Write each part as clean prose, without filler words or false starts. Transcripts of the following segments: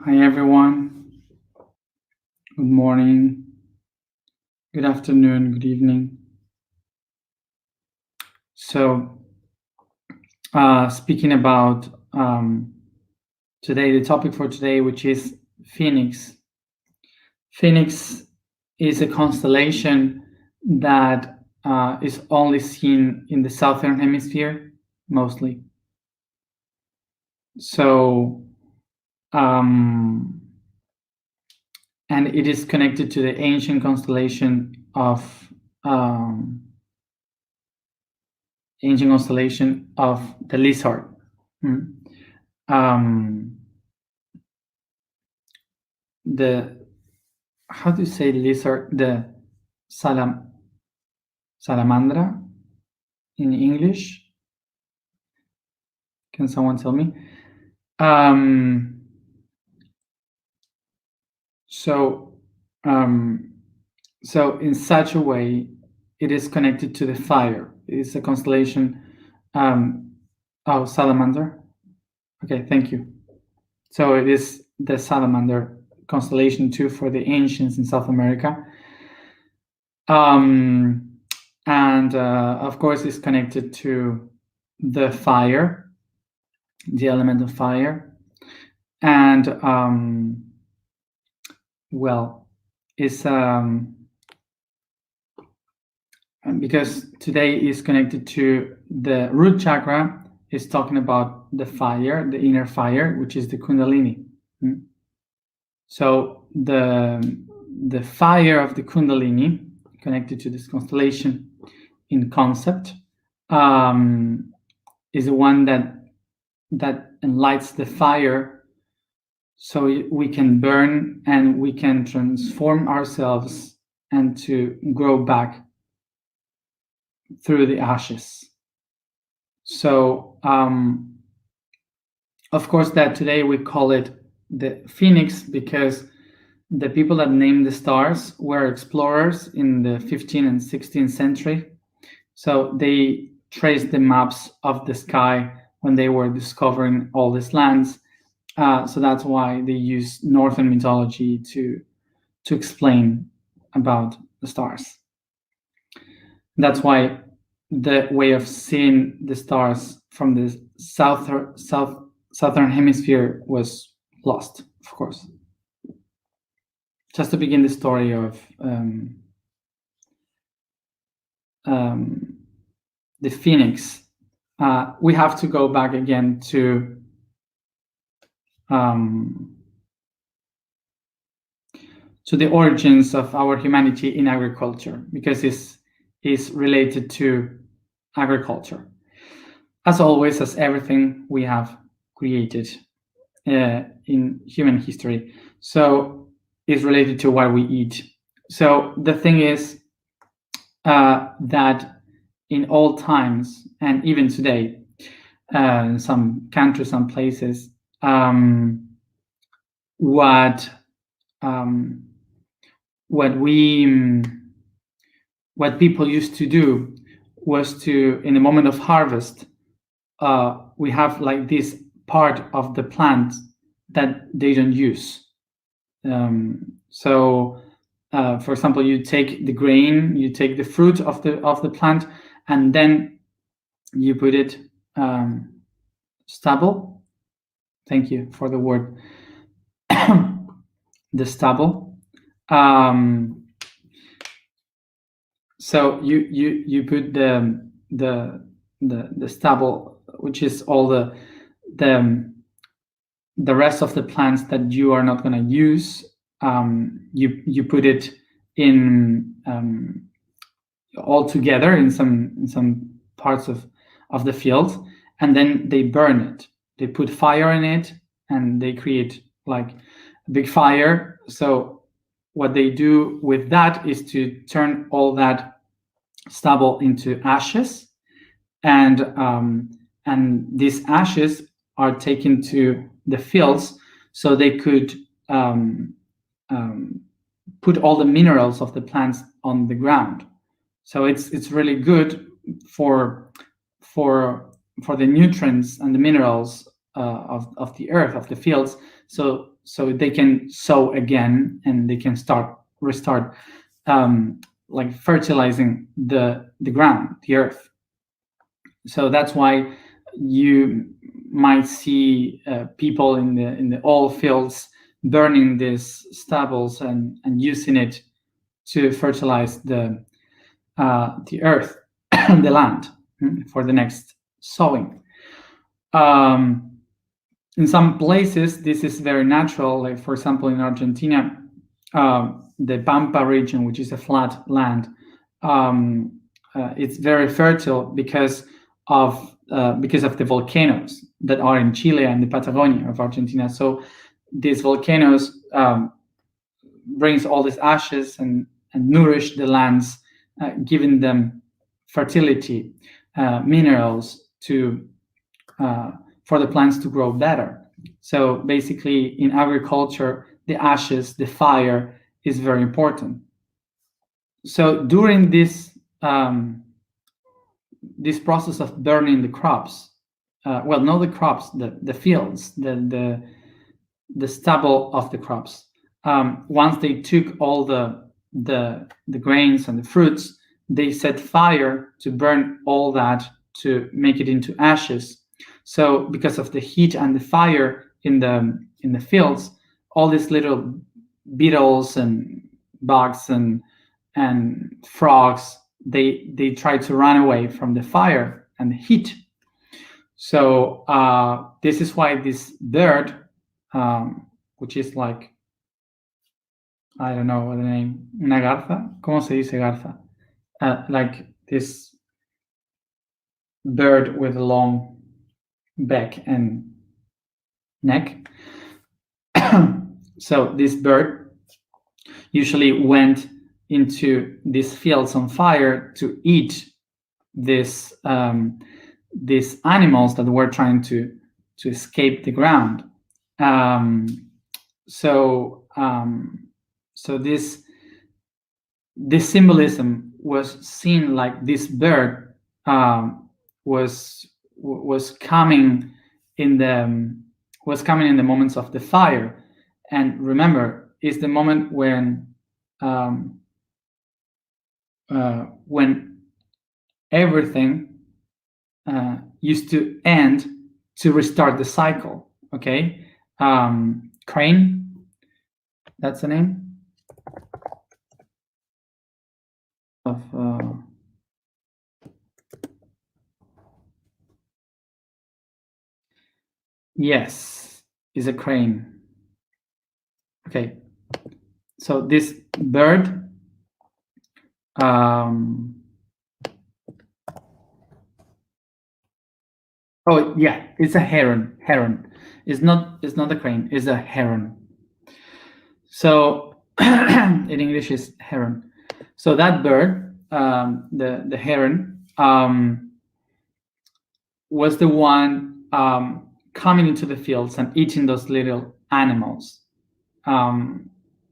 Hi everyone. Good morning, good afternoon, good evening. So, speaking about today, the topic for today, which is Phoenix. Phoenix is a constellation that is only seen in the southern hemisphere, mostly. So, and it is connected to the ancient constellation of the lizard. How do you say lizard? The salamandra in English? Can someone tell me? So in such a way, it is connected to the fire. It's a constellation. Salamander. Okay, thank you. So it is the salamander constellation too for the ancients in South America. And of course, it's connected to the fire, the element of fire. And it's because today is connected to the root chakra, is talking about the fire, the inner fire, which is the Kundalini. So the fire of the Kundalini, connected to this constellation in concept, is the one that enlights the fire, so we can burn and we can transform ourselves and to grow back through the ashes. So of course that today we call it the Phoenix because the people that named the stars were explorers in the 15th and 16th century. So they traced the maps of the sky when they were discovering all these lands. So that's why they use Northern mythology to explain about the stars. That's why the way of seeing the stars from the southern hemisphere was lost, of course. Just to begin the story of the Phoenix, we have to go back again to the origins of our humanity in agriculture, because it's related to agriculture. As always, as everything we have created in human history. So it's related to what we eat. So the thing is that in all times, and even today, in some countries, some places, what people used to do was to, in the moment of harvest, we have like this part of the plant that they don't use. So for example, you take the grain, you take the fruit of the plant, and then you put it stubble. Thank you for the word. The stubble. So you put the stubble, which is all the rest of the plants that you are not going to use. You put it in all together in some parts of the field, and then they burn it. They put fire in it, and they create like a big fire. So what they do with that is to turn all that stubble into ashes, and these ashes are taken to the fields so they could put all the minerals of the plants on the ground. So it's really good for the nutrients and the minerals of the earth, of the fields. So they can sow again, and they can restart like fertilizing the ground, the earth. So that's why you might see people in the oil fields burning these stubbles and using it to fertilize the earth, the land, for the next sowing. In some places, this is very natural. Like, for example, in Argentina, the Pampa region, which is a flat land, it's very fertile because of the volcanoes that are in Chile and the Patagonia of Argentina. So these volcanoes brings all these ashes and nourish the lands, giving them fertility, minerals for the plants to grow better. So basically, in agriculture, the ashes, the fire is very important. So during this process of burning the crops, well, not the crops, the fields, the stubble of the crops. Once they took all the grains and the fruits, they set fire to burn all that, to make it into ashes. So because of the heat and the fire in the fields, all these little beetles and bugs and frogs, they try to run away from the fire and the heat. So this is why this bird, which is like, I don't know what the name, una garza, ¿cómo se dice garza? Like this bird with a long back and neck. So this bird usually went into these fields on fire to eat these animals that were trying to escape the ground. So this symbolism was seen like this bird was coming in the moments of the fire. And remember, it's the moment when everything used to end to restart the cycle. Okay, crane, that's the name of yes, is a crane. Okay, so this bird, oh yeah, it's a heron. It's not a crane, it's a heron. So in English is heron. So that bird, the heron, was the one coming into the fields and eating those little animals.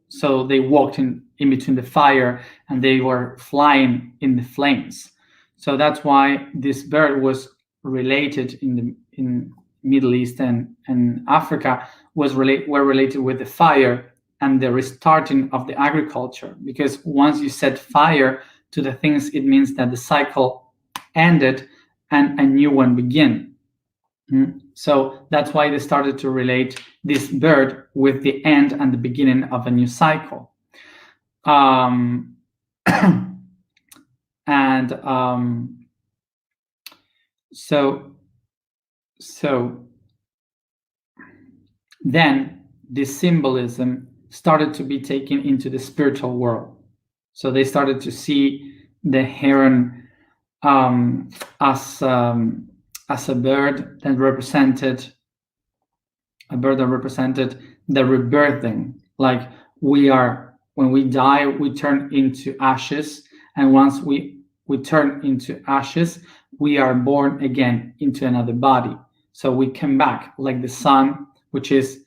So they walked in between the fire, and they were flying in the flames. So that's why this bird was related in Middle East and Africa, were related with the fire and the restarting of the agriculture. Because once you set fire to the things, it means that the cycle ended and a new one began. So that's why they started to relate this bird with the end and the beginning of a new cycle. So then this symbolism started to be taken into the spiritual world. So they started to see the heron as a bird that represented the rebirthing. Like, when we die, we turn into ashes, and once we turn into ashes, we are born again into another body. So we come back like the sun, which is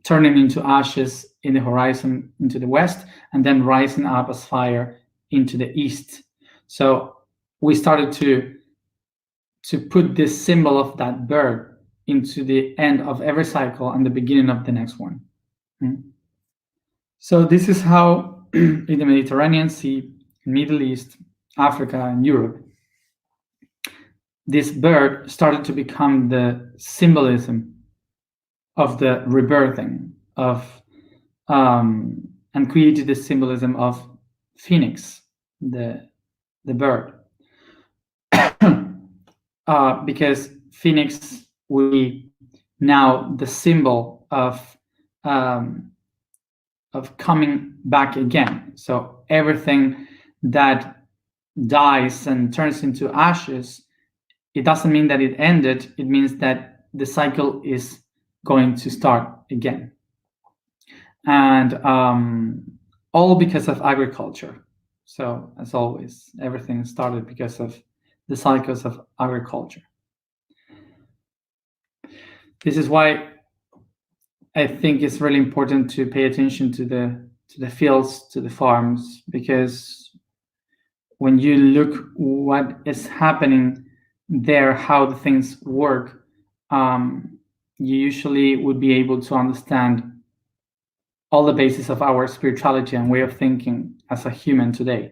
turning into ashes in the horizon into the west, and then rising up as fire into the east. So we started to put this symbol of that bird into the end of every cycle and the beginning of the next one. So this is how in the Mediterranean Sea, Middle East, Africa, and Europe, this bird started to become the symbolism of the rebirthing of, and created the symbolism of Phoenix, the bird, because Phoenix will be now the symbol of coming back again. So everything that dies and turns into ashes, it doesn't mean that it ended. It means that the cycle is going to start again. And all because of agriculture. So as always, everything started because of the cycles of agriculture. This is why I think it's really important to pay attention to the fields, to the farms, because when you look what is happening there, how the things work, you usually would be able to understand all the basis of our spirituality and way of thinking as a human today.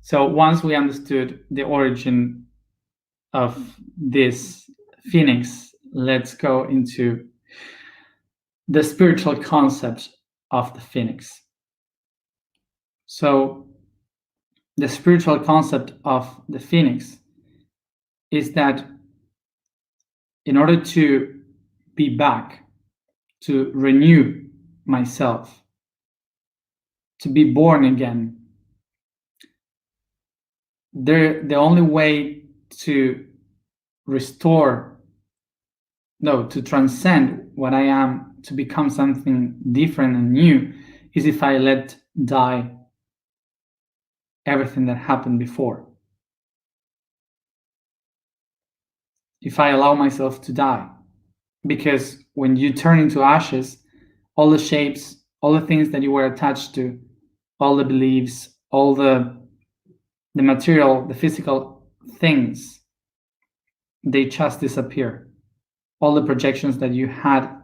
So once we understood the origin of this phoenix, let's go into the spiritual concept of the phoenix. So the spiritual concept of the phoenix is that in order to be back, to renew myself, to be born again, the only way to to transcend what I am, to become something different and new, is if I let die everything that happened before. If I allow myself to die. Because when you turn into ashes, all the shapes, all the things that you were attached to, all the beliefs, all the material, the physical things, they just disappear. All the projections that you had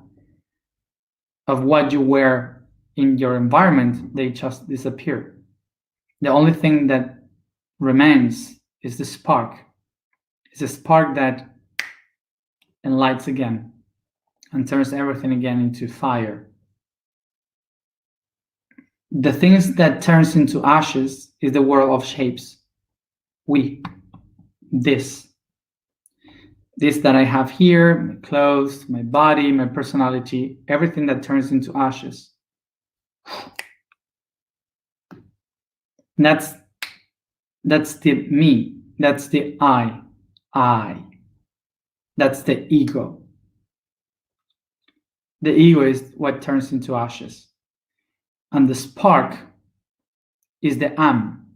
of what you were in your environment, they just disappear. The only thing that remains is the spark. It's a spark that enlightens again and turns everything again into fire. The things that turns into ashes is the world of shapes. This that I have here, my clothes, my body, my personality, everything that turns into ashes. That's the me. That's the I. That's the ego. The ego is what turns into ashes. And the spark is the am.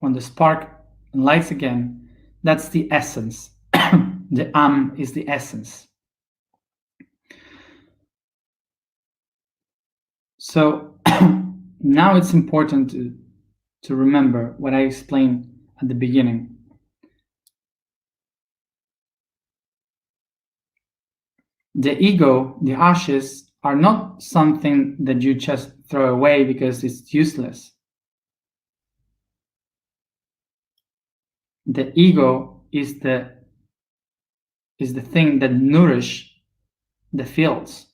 When the spark lights again, that's the essence. The am is the essence. So now it's important to remember what I explained at the beginning. The ego, the ashes, are not something that you just throw away because it's useless. The ego is the thing that nourishes the fields.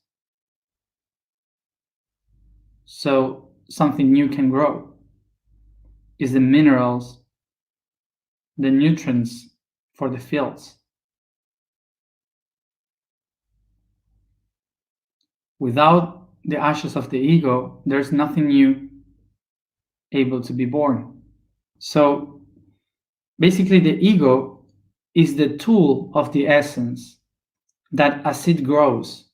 So something new can grow. Is the minerals, the nutrients for the fields. Without the ashes of the ego, there's nothing new able to be born. So basically the ego is the tool of the essence that as it grows,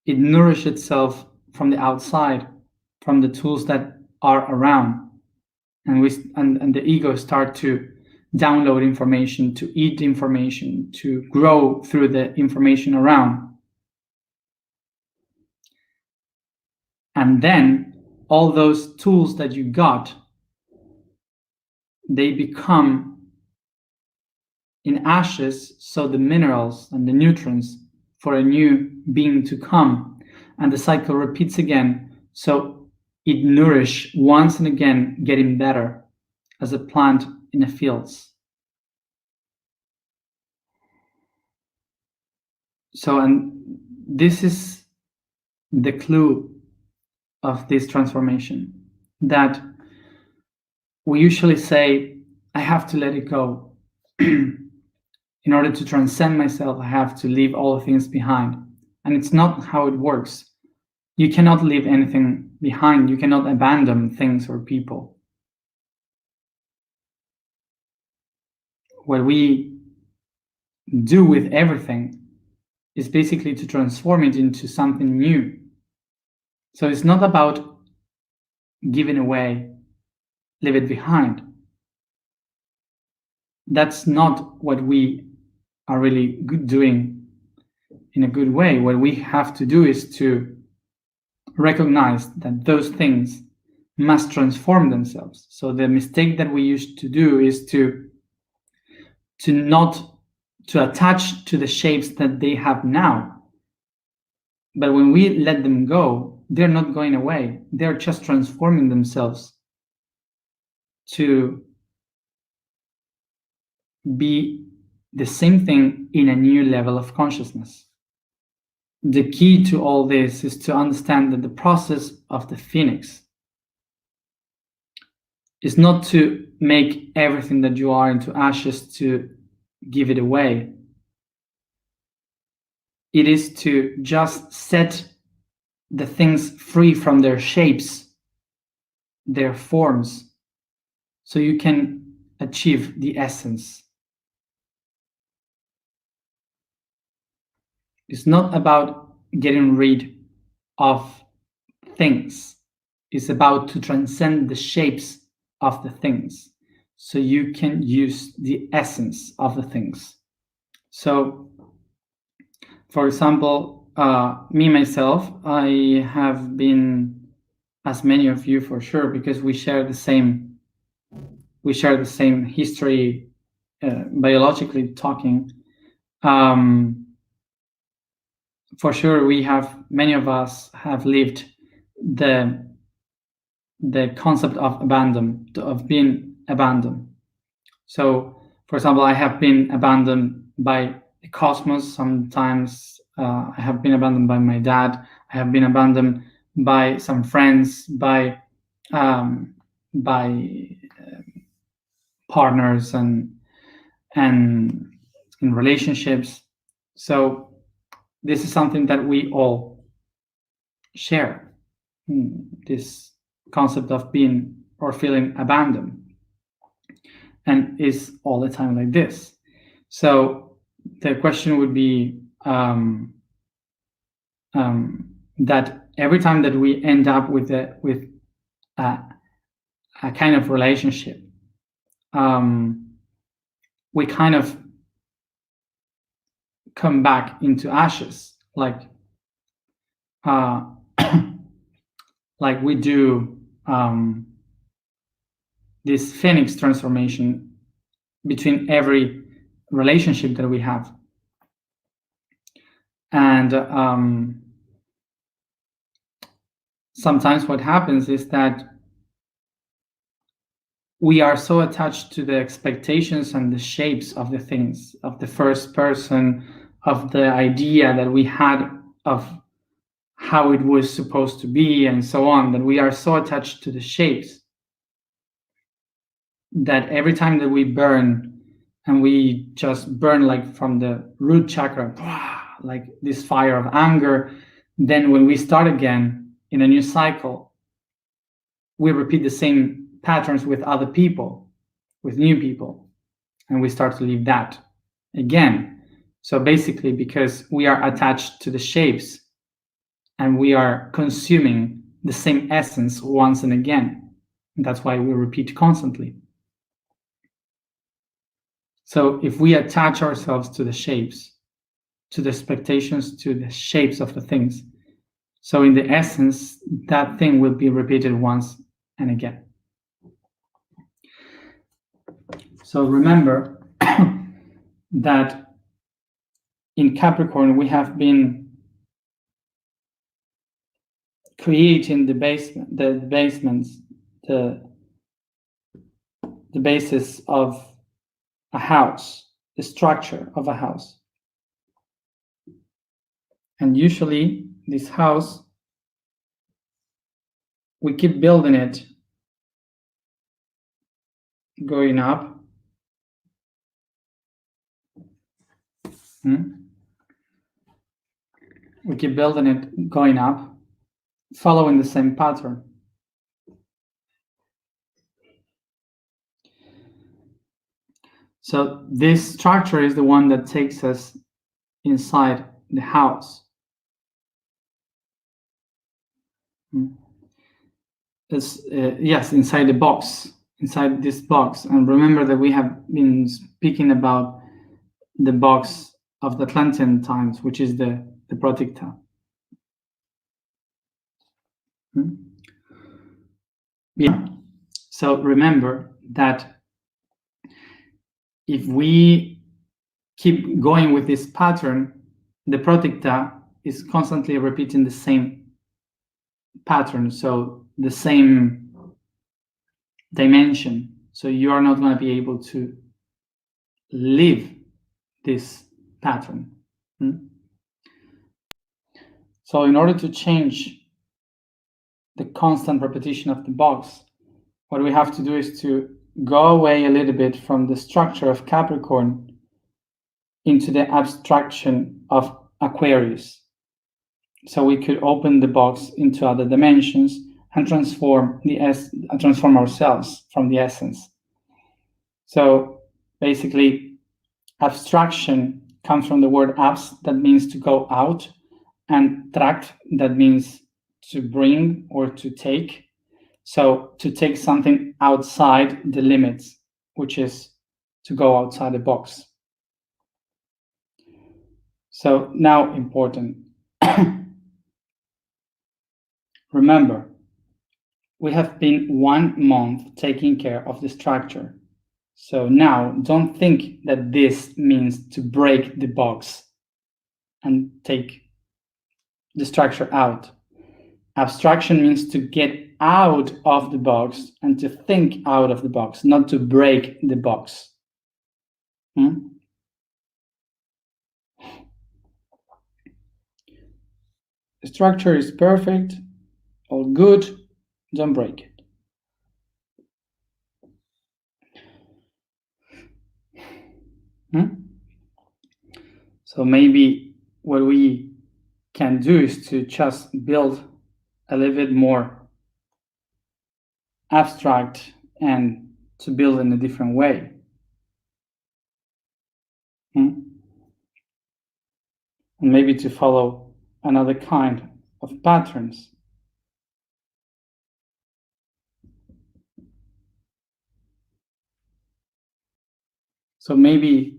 it nourishes itself from the outside, from the tools that are around. And the ego start to download information, to eat information, to grow through the information around. And then all those tools that you got, they become in ashes, so the minerals and the nutrients for a new being to come, and the cycle repeats again, so it nourishes once and again, getting better as a plant in the fields. So, and this is the clue of this transformation, that we usually say, I have to let it go. In order to transcend myself, I have to leave all things behind. And it's not how it works. You cannot leave anything behind. You cannot abandon things or people. What we do with everything is basically to transform it into something new. So it's not about giving away, leave it behind. That's not what we are really doing in a good way. What we have to do is to recognize that those things must transform themselves. So the mistake that we used to do is to not to attach to the shapes that they have now. But when we let them go, they're not going away. They're just transforming themselves to be the same thing in a new level of consciousness. The key to all this is to understand that the process of the phoenix is not to make everything that you are into ashes to give it away. It is to just set the things free from their shapes, their forms, so you can achieve the essence. It's not about getting rid of things. It's about to transcend the shapes of the things, so you can use the essence of the things. So, for example, me myself, I have been, as many of you for sure, because we share the same history, biologically talking. For sure, many of us have lived the concept of abandon, of being abandoned. So, for example, I have been abandoned by the cosmos. Sometimes I have been abandoned by my dad. I have been abandoned by some friends, by partners and in relationships. So this is something that we all share, this concept of being or feeling abandoned, and is all the time like this. So the question would be that every time that we end up with a kind of relationship, we kind of come back into ashes, like like we do this phoenix transformation between every relationship that we have. And sometimes what happens is that we are so attached to the expectations and the shapes of the things, of the first person, of the idea that we had of how it was supposed to be and so on, that we are so attached to the shapes that every time that we burn, and we just burn like from the root chakra, like this fire of anger, then when we start again in a new cycle, we repeat the same patterns with other people, with new people, and we start to leave that again. So basically, because we are attached to the shapes and we are consuming the same essence once and again, and that's why we repeat constantly. So if we attach ourselves to the shapes, to the expectations, to the shapes of the things, so in the essence, that thing will be repeated once and again. So remember that in Capricorn we have been creating the basis of a house, the structure of a house. And usually this house, we keep building it, going up. We keep building it, going up, following the same pattern. So this structure is the one that takes us inside the house. It's, yes, inside the box, inside this box. And remember that we have been speaking about the box of the Atlantean times, which is the Protecta. Yeah. So remember that if we keep going with this pattern, the Protecta is constantly repeating the same pattern, so the same dimension. So you are not going to be able to live this pattern. So in order to change the constant repetition of the box, what we have to do is to go away a little bit from the structure of Capricorn into the abstraction of Aquarius. So we could open the box into other dimensions and transform ourselves from the essence. So basically, abstraction comes from the word abs, that means to go out, and tract, that means to bring or to take. So to take something outside the limits, which is to go outside the box. So now important. Remember, we have been 1 month taking care of the structure. So now don't think that this means to break the box and take the structure out. Abstraction means to get out of the box and to think out of the box, not to break the box. The structure is perfect, all good, don't break it. So maybe what we can do is to just build a little bit more abstract and to build in a different way. And maybe to follow another kind of patterns. So maybe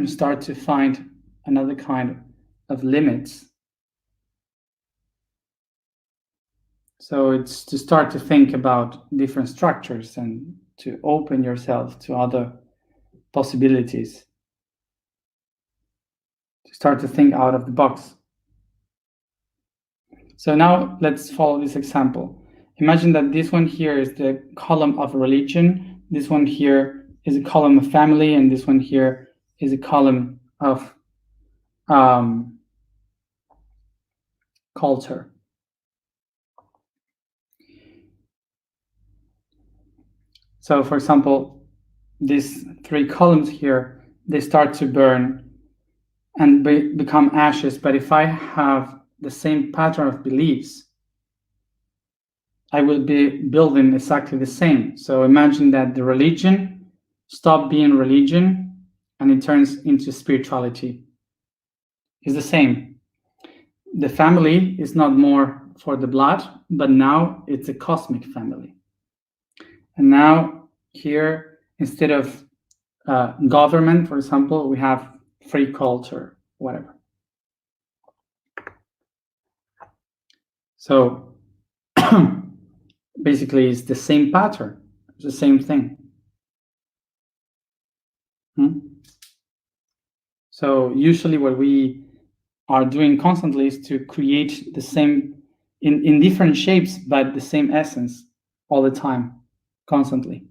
start to find another kind of limits. So it's to start to think about different structures and to open yourself to other possibilities. To start to think out of the box. So now let's follow this example. Imagine that this one here is the column of religion, this one here is a column of family, and this one here is a column of culture. So for example, these 3 columns here, they start to burn and become ashes. But if I have the same pattern of beliefs, I will be building exactly the same. So imagine that the religion stops being religion and it turns into spirituality. It's the same. The family is not more for the blood, but now it's a cosmic family. And now here, instead of government, for example, we have free culture, whatever. So basically, it's the same pattern, it's the same thing. So usually what we are doing constantly is to create the same, in different shapes, but the same essence all the time, constantly.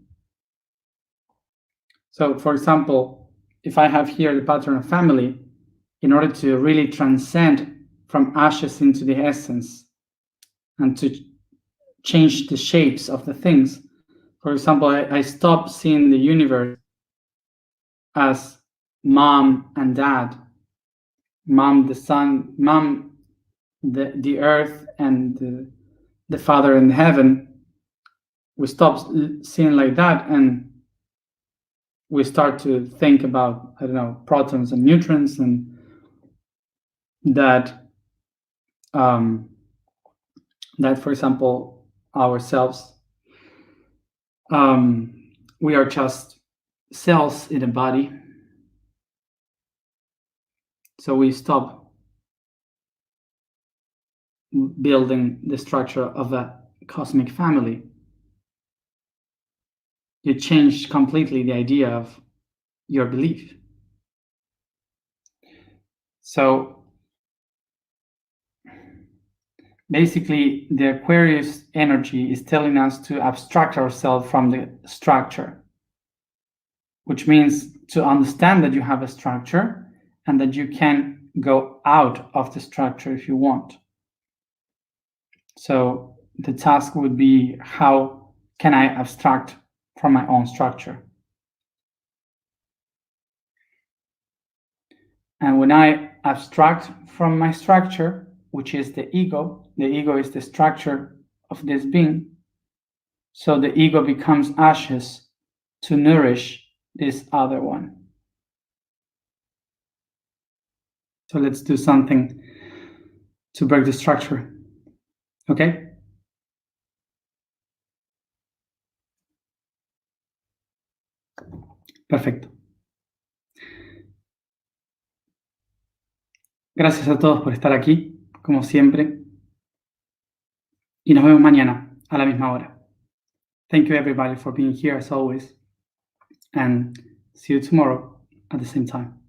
So for example, if I have here the pattern of family, in order to really transcend from ashes into the essence and to change the shapes of the things, for example, I stop seeing the universe as mom and dad, mom the sun, mom the earth, and the father in heaven. We stop seeing like that, and we start to think about, I don't know, protons and neutrons, and that that, for example, ourselves, we are just cells in a body. So we stop building the structure of a cosmic family. You change completely the idea of your belief. So basically, the Aquarius energy is telling us to abstract ourselves from the structure, which means to understand that you have a structure and that you can go out of the structure if you want. So the task would be, how can I abstract from my own structure? And when I abstract from my structure, which is the ego is the structure of this being. So the ego becomes ashes to nourish this other one. So let's do something to break the structure. Okay? Perfecto. Gracias a todos por estar aquí, como siempre. Y nos vemos mañana a la misma hora. Thank you everybody for being here as always. And see you tomorrow at the same time.